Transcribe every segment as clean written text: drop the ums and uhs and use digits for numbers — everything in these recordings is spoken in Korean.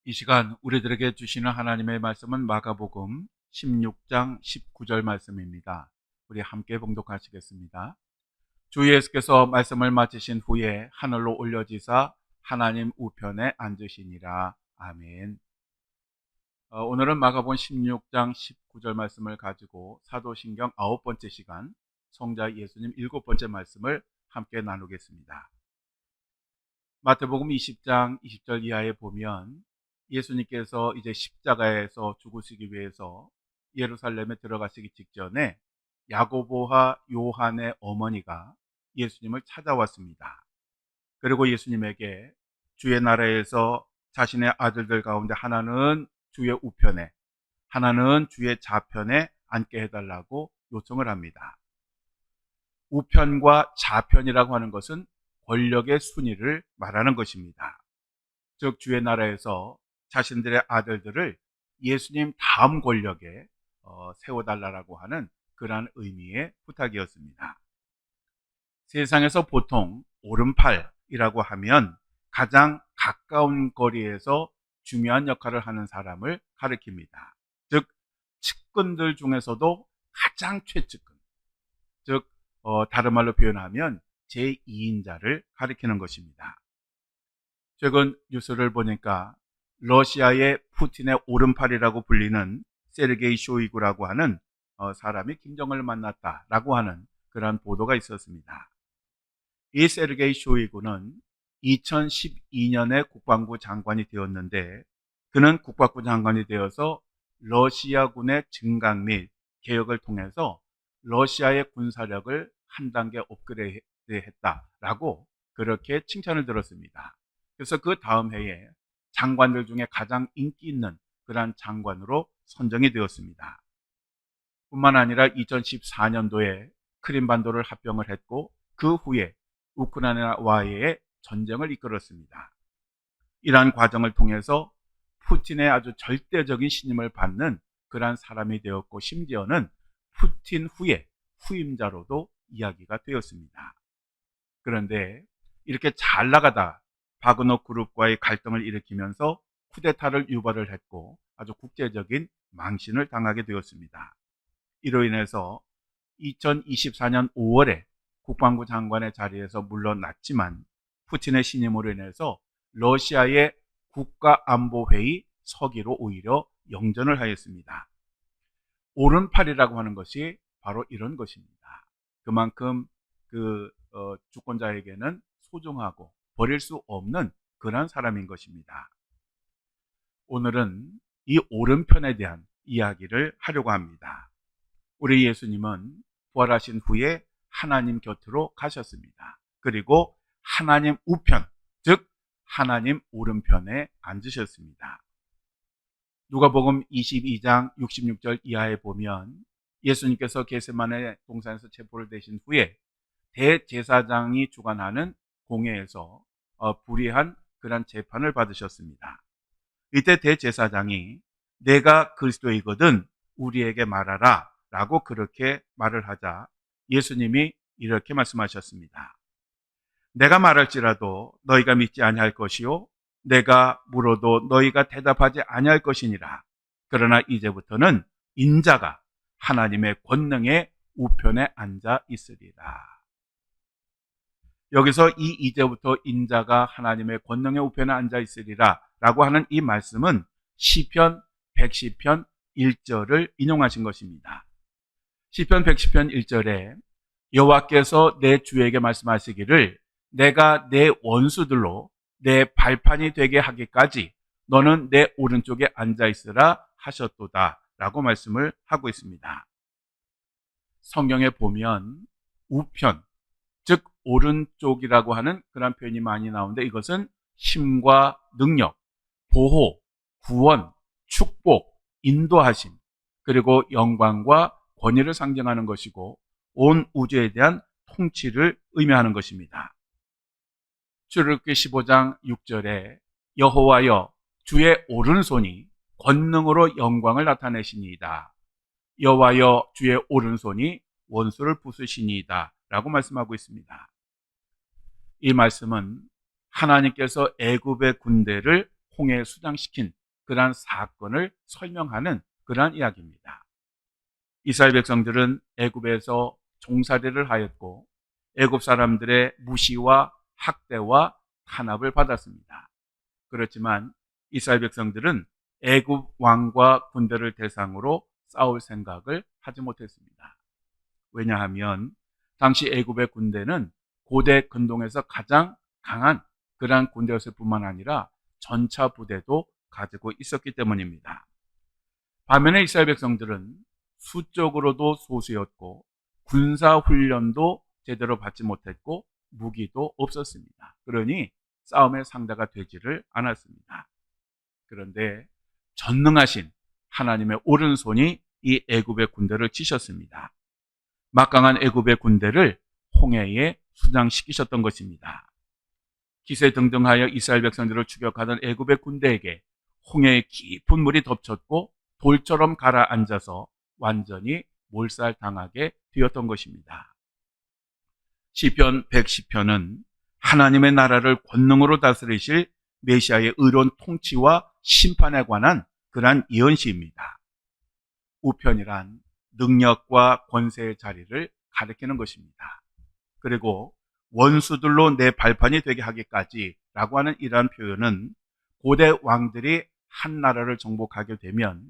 이 시간 우리들에게 주시는 하나님의 말씀은 마가복음 16장 19절 말씀입니다. 우리 함께 봉독하시겠습니다. 주 예수께서 말씀을 마치신 후에 하늘로 올려지사 하나님 우편에 앉으시니라. 아멘. 오늘은 마가복음 16장 19절 말씀을 가지고 사도신경 9번째 시간 성자 예수님 7번째 말씀을 함께 나누겠습니다. 마태복음 20장 20절 이하에 보면 예수님께서 이제 십자가에서 죽으시기 위해서 예루살렘에 들어가시기 직전에 야고보와 요한의 어머니가 예수님을 찾아왔습니다. 그리고 예수님에게 주의 나라에서 자신의 아들들 가운데 하나는 주의 우편에, 하나는 주의 좌편에 앉게 해달라고 요청을 합니다. 우편과 좌편이라고 하는 것은 권력의 순위를 말하는 것입니다. 즉 주의 나라에서 자신들의 아들들을 예수님 다음 권력에 세워달라고 하는 그러한 의미의 부탁이었습니다. 세상에서 보통 오른팔이라고 하면 가장 가까운 거리에서 중요한 역할을 하는 사람을 가리킵니다. 즉 측근들 중에서도 가장 최측근, 즉 다른 말로 표현하면 제2인자를 가리키는 것입니다. 최근 뉴스를 보니까 러시아의 푸틴의 오른팔이라고 불리는 세르게이 쇼이구라고 하는 사람이 김정은을 만났다라고 하는 그런 보도가 있었습니다. 이 세르게이 쇼이구는 2012년에 국방부 장관이 되었는데 그는 국방부 장관이 되어서 러시아군의 증강 및 개혁을 통해서 러시아의 군사력을 한 단계 업그레이드했다라고 그렇게 칭찬을 들었습니다. 그래서 그 다음 해에 장관들 중에 가장 인기 있는 그러한 장관으로 선정이 되었습니다. 뿐만 아니라 2014년도에 크림반도를 합병을 했고 그 후에 우크라이나와의 전쟁을 이끌었습니다. 이러한 과정을 통해서 푸틴의 아주 절대적인 신임을 받는 그러한 사람이 되었고 심지어는 푸틴 후에 후임자로도 이야기가 되었습니다. 그런데 이렇게 잘 나가다 바그너 그룹과의 갈등을 일으키면서 쿠데타를 유발을 했고 아주 국제적인 망신을 당하게 되었습니다. 이로 인해서 2024년 5월에 국방부 장관의 자리에서 물러났지만 푸틴의 신임으로 인해서 러시아의 국가안보회의 서기로 오히려 영전을 하였습니다. 오른팔이라고 하는 것이 바로 이런 것입니다. 그만큼 주권자에게는 소중하고 버릴 수 없는 그런 사람인 것입니다. 오늘은 이 오른편에 대한 이야기를 하려고 합니다. 우리 예수님은 부활하신 후에 하나님 곁으로 가셨습니다. 그리고 하나님 우편, 즉 하나님 오른편에 앉으셨습니다. 누가복음 22장 66절 이하에 보면 예수님께서 겟세마네 동산에서 체포를 되신 후에 대제사장이 주관하는 공회에서 불의한 그런 재판을 받으셨습니다. 이때 대제사장이 내가 그리스도이거든 우리에게 말하라 라고 그렇게 말을 하자 예수님이 이렇게 말씀하셨습니다. 내가 말할지라도 너희가 믿지 아니할 것이요 내가 물어도 너희가 대답하지 아니할 것이니라. 그러나 이제부터는 인자가 하나님의 권능의 우편에 앉아 있으리라. 여기서 이 이제부터 인자가 하나님의 권능의 우편에 앉아 있으리라 라고 하는 이 말씀은 시편 110편 1절을 인용하신 것입니다. 시편 110편 1절에 여호와께서 내 주에게 말씀하시기를 내가 내 원수들로 내 발판이 되게 하기까지 너는 내 오른쪽에 앉아 있으라 하셨도다 라고 말씀을 하고 있습니다. 성경에 보면 우편, 즉 오른쪽이라고 하는 그런 표현이 많이 나오는데 이것은 힘과 능력, 보호, 구원, 축복, 인도하심, 그리고 영광과 권위를 상징하는 것이고 온 우주에 대한 통치를 의미하는 것입니다. 출애굽기 15장 6절에 여호와여 주의 오른손이 권능으로 영광을 나타내시니이다. 여호와여 주의 오른손이 원수를 부수시니이다 라고 말씀하고 있습니다. 이 말씀은 하나님께서 애굽의 군대를 홍해에 수장시킨 그러한 사건을 설명하는 그러한 이야기입니다. 이스라엘 백성들은 애굽에서 종살이를 하였고 애굽 사람들의 무시와 학대와 탄압을 받았습니다. 그렇지만 이스라엘 백성들은 애굽 왕과 군대를 대상으로 싸울 생각을 하지 못했습니다. 왜냐하면 당시 애굽의 군대는 고대 근동에서 가장 강한 그러한 군대였을 뿐만 아니라 전차 부대도 가지고 있었기 때문입니다. 반면에 이스라엘 백성들은 수적으로도 소수였고 군사 훈련도 제대로 받지 못했고 무기도 없었습니다. 그러니 싸움의 상대가 되지를 않았습니다. 그런데 전능하신 하나님의 오른손이 이 애굽의 군대를 치셨습니다. 막강한 애굽의 군대를 홍해에 수장시키셨던 것입니다. 기세등등하여 이스라엘 백성들을 추격하던 애굽의 군대에게 홍해의 깊은 물이 덮쳤고 돌처럼 가라앉아서 완전히 몰살당하게 되었던 것입니다. 시편 110편은 하나님의 나라를 권능으로 다스리실 메시아의 의로운 통치와 심판에 관한 그러한 예언시입니다. 우편이란 능력과 권세의 자리를 가리키는 것입니다. 그리고 원수들로 내 발판이 되게 하기까지 라고 하는 이러한 표현은 고대 왕들이 한 나라를 정복하게 되면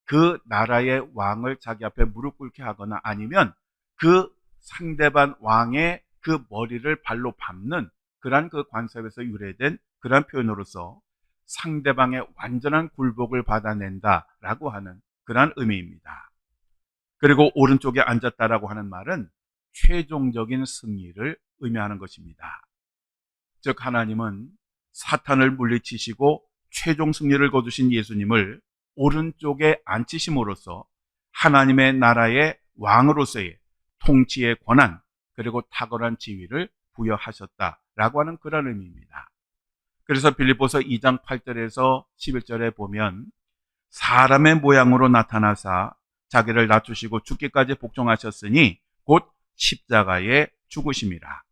그 나라의 왕을 자기 앞에 무릎 꿇게 하거나 아니면 그 상대방 왕의 그 머리를 발로 밟는 그러한 그 관습에서 유래된 그러한 표현으로서 상대방의 완전한 굴복을 받아낸다라고 하는 그러한 의미입니다. 그리고 오른쪽에 앉았다라고 하는 말은 최종적인 승리를 의미하는 것입니다. 즉 하나님은 사탄을 물리치시고 최종 승리를 거두신 예수님을 오른쪽에 앉히심으로써 하나님의 나라의 왕으로서의 통치의 권한 그리고 탁월한 지위를 부여하셨다라고 하는 그런 의미입니다. 그래서 빌립보서 2장 8절에서 11절에 보면 사람의 모양으로 나타나사 자기를 낮추시고 죽기까지 복종하셨으니 곧 십자가에 죽으심이라.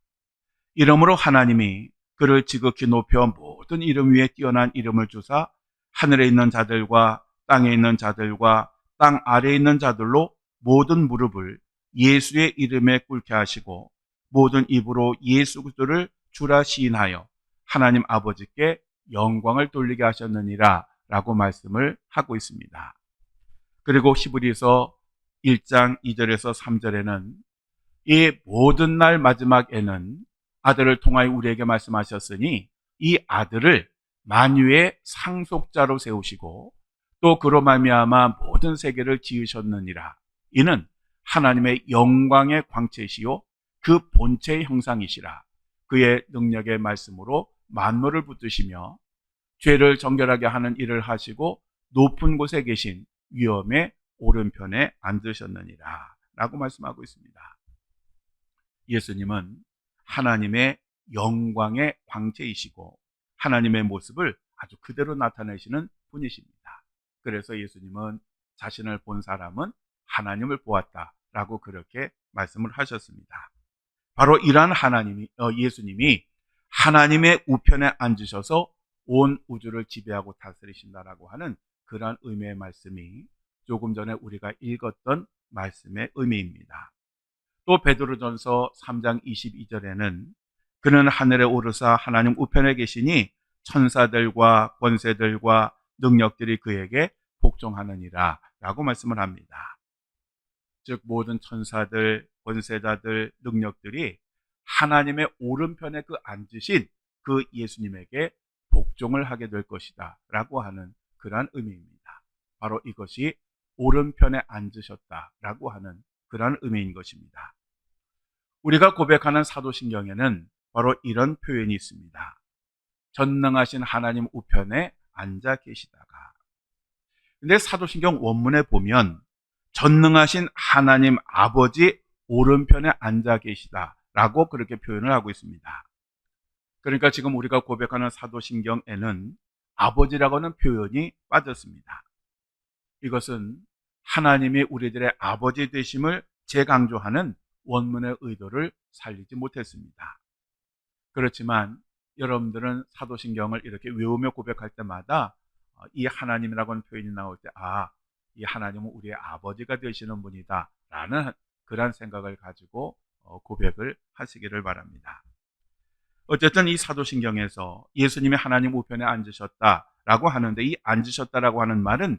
이러므로 하나님이 그를 지극히 높여 모든 이름 위에 뛰어난 이름을 주사 하늘에 있는 자들과 땅에 있는 자들과 땅 아래에 있는 자들로 모든 무릎을 예수의 이름에 꿇게 하시고 모든 입으로 예수 그리스도를 주라 시인하여 하나님 아버지께 영광을 돌리게 하셨느니라 라고 말씀을 하고 있습니다. 그리고 히브리서 1장 2절에서 3절에는 이 모든 날 마지막에는 아들을 통하여 우리에게 말씀하셨으니 이 아들을 만유의 상속자로 세우시고 또 그로 말미암아 모든 세계를 지으셨느니라. 이는 하나님의 영광의 광채시요 그 본체의 형상이시라. 그의 능력의 말씀으로 만물을 붙드시며 죄를 정결하게 하는 일을 하시고 높은 곳에 계신 위엄의 오른편에 앉으셨느니라 라고 말씀하고 있습니다. 예수님은 하나님의 영광의 광채이시고 하나님의 모습을 아주 그대로 나타내시는 분이십니다. 그래서 예수님은 자신을 본 사람은 하나님을 보았다라고 그렇게 말씀을 하셨습니다. 바로 이러한 예수님이 하나님의 우편에 앉으셔서 온 우주를 지배하고 다스리신다라고 하는 그러한 의미의 말씀이 조금 전에 우리가 읽었던 말씀의 의미입니다. 또 베드로전서 3장 22절에는 그는 하늘에 오르사 하나님 우편에 계시니 천사들과 권세들과 능력들이 그에게 복종하느니라 라고 말씀을 합니다. 즉 모든 천사들, 권세자들, 능력들이 하나님의 오른편에 그 앉으신 그 예수님에게 복종을 하게 될 것이다 라고 하는 그러한 의미입니다. 바로 이것이 오른편에 앉으셨다라고 하는 그러한 의미인 것입니다. 우리가 고백하는 사도신경에는 바로 이런 표현이 있습니다. 전능하신 하나님 우편에 앉아 계시다가. 근데 사도신경 원문에 보면 전능하신 하나님 아버지 오른편에 앉아 계시다라고 그렇게 표현을 하고 있습니다. 그러니까 지금 우리가 고백하는 사도신경에는 아버지라고 하는 표현이 빠졌습니다. 이것은 하나님이 우리들의 아버지 되심을 재강조하는 원문의 의도를 살리지 못했습니다. 그렇지만 여러분들은 사도신경을 이렇게 외우며 고백할 때마다 이 하나님이라고 하는 표현이 나올 때, 이 하나님은 우리의 아버지가 되시는 분이다 라는 그런 생각을 가지고 고백을 하시기를 바랍니다. 어쨌든 이 사도신경에서 예수님이 하나님 우편에 앉으셨다라고 하는데, 이 앉으셨다라고 하는 말은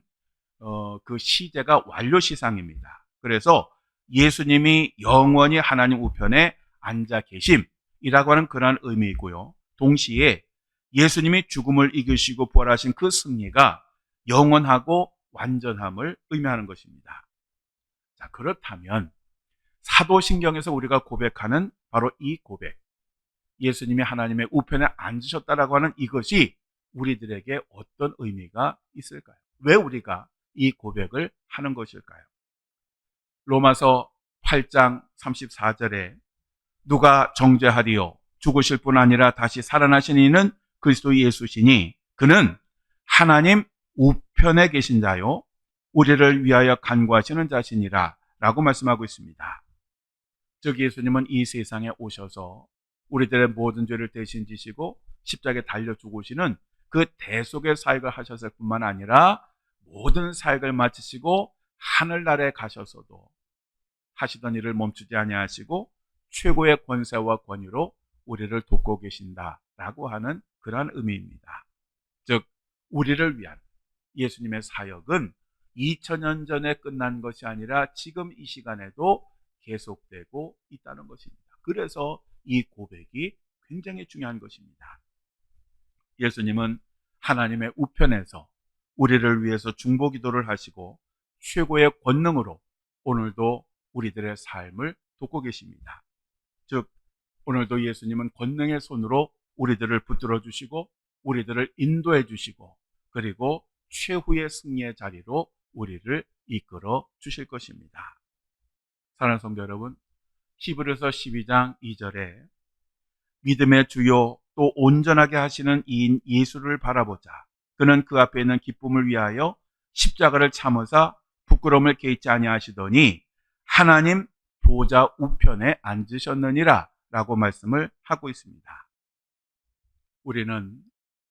그 시제가 완료시상입니다. 그래서 예수님이 영원히 하나님 우편에 앉아 계심이라고 하는 그러한 의미이고요. 동시에 예수님이 죽음을 이기시고 부활하신 그 승리가 영원하고 완전함을 의미하는 것입니다. 자, 그렇다면 사도신경에서 우리가 고백하는 바로 이 고백, 예수님이 하나님의 우편에 앉으셨다라고 하는 이것이 우리들에게 어떤 의미가 있을까요? 왜 우리가 이 고백을 하는 것일까요? 로마서 8장 34절에 누가 정죄하리요? 죽으실 뿐 아니라 다시 살아나신 이는 그리스도 예수시니 그는 하나님 우편에 계신 자요 우리를 위하여 간구하시는 자시니라 라고 말씀하고 있습니다. 즉 예수님은 이 세상에 오셔서 우리들의 모든 죄를 대신 지시고 십자가에 달려 죽으시는 그 대속의 사역을 하셨을 뿐만 아니라 모든 사역을 마치시고 하늘나라에 가셔서도 하시던 일을 멈추지 아니하시고 최고의 권세와 권위로 우리를 돕고 계신다라고 하는 그러한 의미입니다. 즉 우리를 위한 예수님의 사역은 2000년 전에 끝난 것이 아니라 지금 이 시간에도 계속되고 있다는 것입니다. 그래서 이 고백이 굉장히 중요한 것입니다. 예수님은 하나님의 우편에서 우리를 위해서 중보기도를 하시고 최고의 권능으로 오늘도 우리들의 삶을 돕고 계십니다. 즉 오늘도 예수님은 권능의 손으로 우리들을 붙들어 주시고 우리들을 인도해 주시고 그리고 최후의 승리의 자리로 우리를 이끌어 주실 것입니다. 사랑하는 성도 여러분, 히브리서 12장 2절에 믿음의 주요 또 온전하게 하시는 이인 예수를 바라보자. 그는 그 앞에 있는 기쁨을 위하여 십자가를 참으사 부끄러움을 개의치 아니하시더니 하나님 보좌 우편에 앉으셨느니라 라고 말씀을 하고 있습니다. 우리는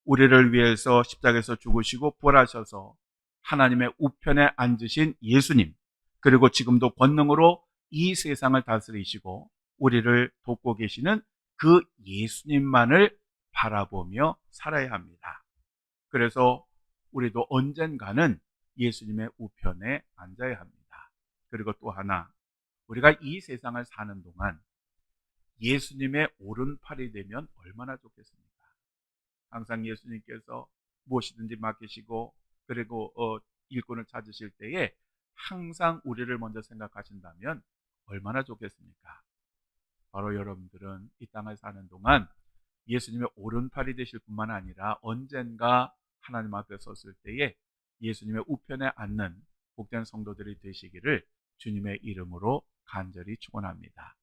우리를 위해서 십자가에서 죽으시고 부활하셔서 하나님의 우편에 앉으신 예수님, 그리고 지금도 권능으로 이 세상을 다스리시고 우리를 돕고 계시는 그 예수님만을 바라보며 살아야 합니다. 그래서 우리도 언젠가는 예수님의 우편에 앉아야 합니다. 그리고 또 하나, 우리가 이 세상을 사는 동안 예수님의 오른팔이 되면 얼마나 좋겠습니까? 항상 예수님께서 무엇이든지 맡기시고 그리고 일꾼을 찾으실 때에 항상 우리를 먼저 생각하신다면 얼마나 좋겠습니까? 바로 여러분들은 이 땅을 사는 동안 예수님의 오른팔이 되실 뿐만 아니라 언젠가 하나님 앞에 섰을 때에 예수님의 우편에 앉는 복된 성도들이 되시기를 주님의 이름으로 간절히 축원합니다.